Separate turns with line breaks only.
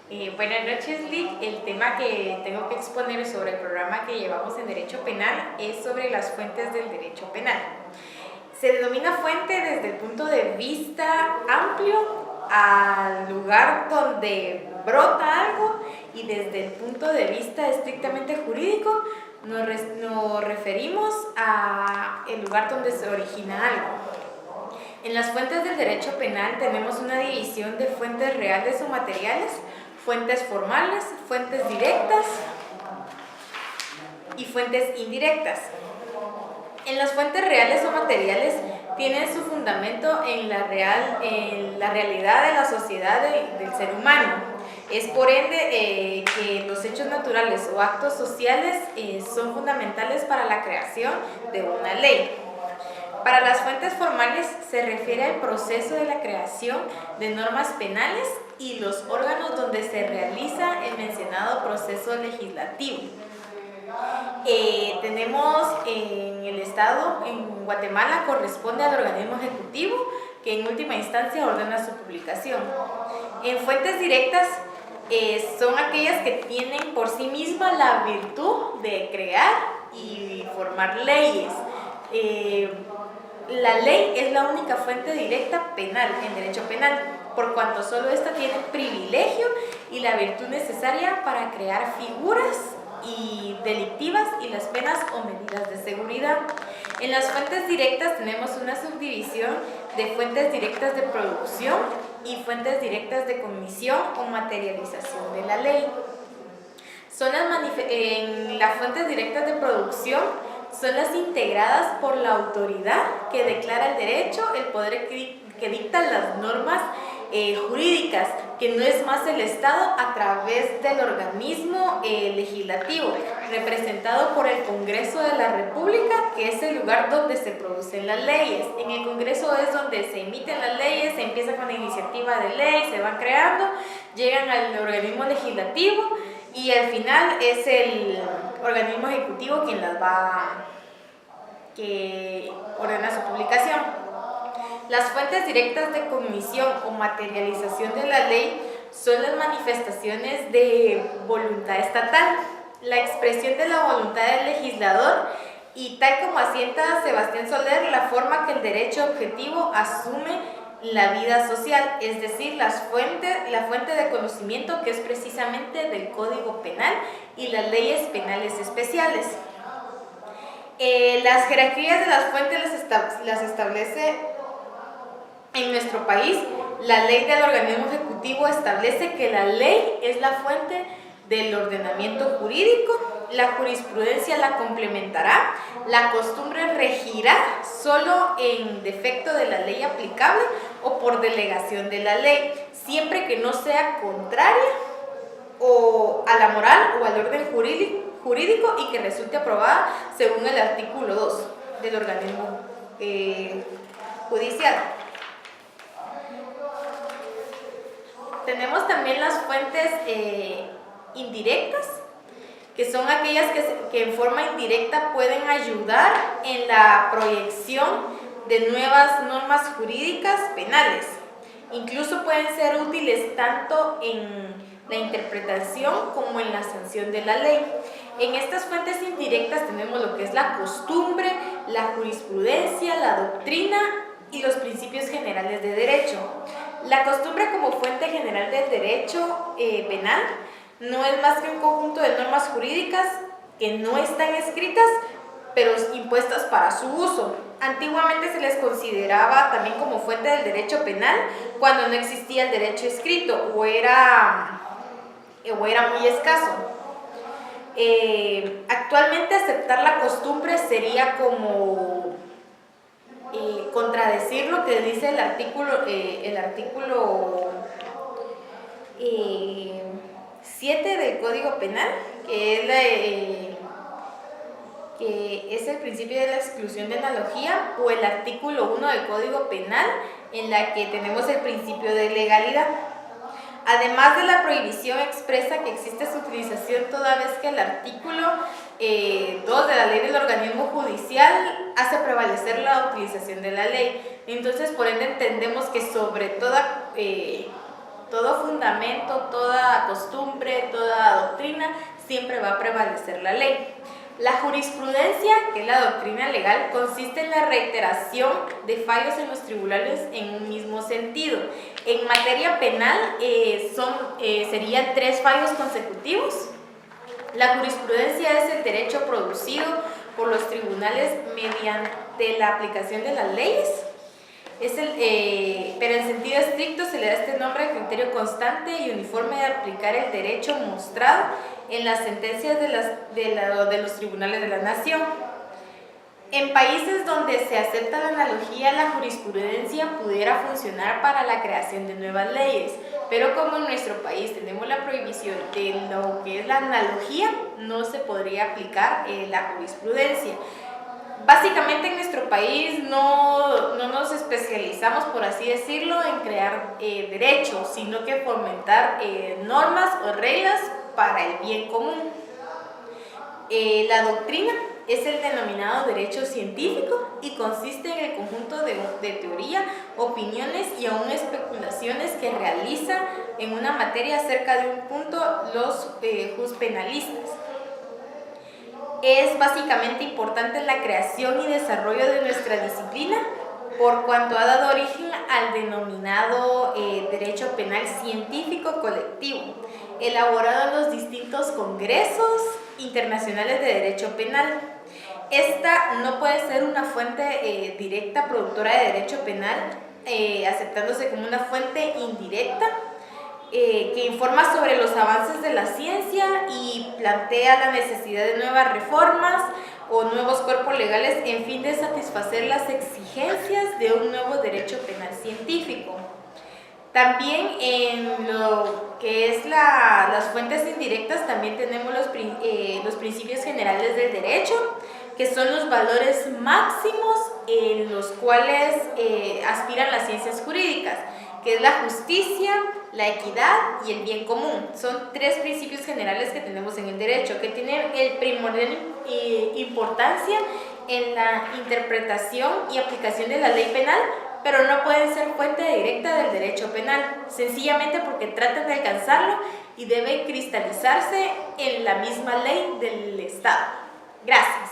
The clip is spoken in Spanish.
Buenas noches, Lick. El tema que tengo que exponer sobre el programa que llevamos en Derecho Penal es sobre las fuentes del derecho penal. Se denomina fuente desde el punto de vista amplio al lugar donde brota algo, y desde el punto de vista estrictamente jurídico nos referimos al lugar donde se origina algo. En las fuentes del derecho penal tenemos una división de fuentes reales o materiales, fuentes formales, fuentes directas y fuentes indirectas. En las fuentes reales o materiales tienen su fundamento en la realidad de la sociedad del ser humano. Es por ende que los hechos naturales o actos sociales son fundamentales para la creación de una ley. Para las fuentes formales se refiere al proceso de la creación de normas penales y los órganos donde se realiza el mencionado proceso legislativo. Tenemos en el Estado, en Guatemala, corresponde al organismo ejecutivo, que en última instancia ordena su publicación. En fuentes directas son aquellas que tienen por sí mismas la virtud de crear y formar leyes. La ley es la única fuente directa penal en derecho penal, por cuanto solo esta tiene privilegio y la virtud necesaria para crear figuras y delictivas y las penas o medidas de seguridad. En las fuentes directas tenemos una subdivisión de fuentes directas de producción y fuentes directas de comisión o materialización de la ley. En las fuentes directas de producción son las integradas por la autoridad que declara el derecho, el poder que dicta las normas jurídicas, que no es más el Estado a través del organismo legislativo, representado por el Congreso de la República, que es el lugar donde se producen las leyes. En el Congreso es donde se emiten las leyes, se empieza con la iniciativa de ley, se van creando, llegan al organismo legislativo y al final es el organismo ejecutivo quien que ordena su publicación. Las fuentes directas de cognición o materialización de la ley son las manifestaciones de voluntad estatal, la expresión de la voluntad del legislador y, tal como asienta Sebastián Soler, la forma que el derecho objetivo asume la vida social, es decir, la fuente de conocimiento, que es precisamente del Código Penal y las leyes penales especiales. Las jerarquías de las fuentes las establece en nuestro país. La ley del organismo ejecutivo establece que la ley es la fuente del ordenamiento jurídico, la jurisprudencia la complementará, la costumbre regirá solo en defecto de la ley aplicable o por delegación de la ley, siempre que no sea contraria o a la moral o al orden jurídico y que resulte aprobada según el artículo 2 del organismo judicial. Tenemos también las fuentes indirectas, que son aquellas que en forma indirecta pueden ayudar en la proyección de nuevas normas jurídicas penales. Incluso pueden ser útiles tanto en la interpretación como en la sanción de la ley. En estas fuentes indirectas tenemos lo que es la costumbre, la jurisprudencia, la doctrina y los principios generales de derecho. La costumbre como fuente general del derecho penal no es más que un conjunto de normas jurídicas que no están escritas, pero impuestas para su uso. Antiguamente se les consideraba también como fuente del derecho penal cuando no existía el derecho escrito o era muy escaso. Actualmente aceptar la costumbre sería como contradecir lo que dice el artículo 7 del Código Penal, que es el principio de la exclusión de analogía, o el artículo 1 del Código Penal, en la que tenemos el principio de legalidad. Además de la prohibición expresa que existe su utilización, toda vez que el artículo 2 de la ley del organismo judicial hace prevalecer la utilización de la ley. Entonces, por ende, entendemos que sobre toda todo fundamento, toda costumbre, toda doctrina, siempre va a prevalecer la ley. La jurisprudencia, que es la doctrina legal, consiste en la reiteración de fallos en los tribunales en un mismo sentido. En materia penal serían 3 fallos consecutivos. La jurisprudencia es el derecho producido por los tribunales mediante la aplicación de las leyes. Pero en sentido estricto se le da este nombre al criterio constante y uniforme de aplicar el derecho mostrado en las sentencias de los tribunales de la nación. En países donde se acepta la analogía, la jurisprudencia pudiera funcionar para la creación de nuevas leyes, pero como en nuestro país tenemos la prohibición de lo que es la analogía, no se podría aplicar la jurisprudencia. Básicamente en nuestro país no nos especializamos, por así decirlo, en crear derechos, sino que fomentar normas o reglas para el bien común. La doctrina es el denominado derecho científico y consiste en el conjunto de teoría, opiniones y aún especulaciones que realizan en una materia acerca de un punto los juzpenalistas. Es básicamente importante en la creación y desarrollo de nuestra disciplina por cuanto ha dado origen al denominado derecho penal científico colectivo, elaborado en los distintos congresos internacionales de derecho penal. Esta no puede ser una fuente directa productora de derecho penal, aceptándose como una fuente indirecta, que informa sobre los avances de la ciencia y plantea la necesidad de nuevas reformas o nuevos cuerpos legales en fin de satisfacer las exigencias de un nuevo derecho penal científico. También en lo que es las fuentes indirectas también tenemos los principios generales del derecho, que son los valores máximos en los cuales aspiran las ciencias jurídicas, que es la justicia, la equidad y el bien común. Son 3 principios generales que tenemos en el derecho, que tienen el primordial importancia en la interpretación y aplicación de la ley penal, pero no pueden ser fuente directa del derecho penal, sencillamente porque tratan de alcanzarlo y deben cristalizarse en la misma ley del Estado. Gracias.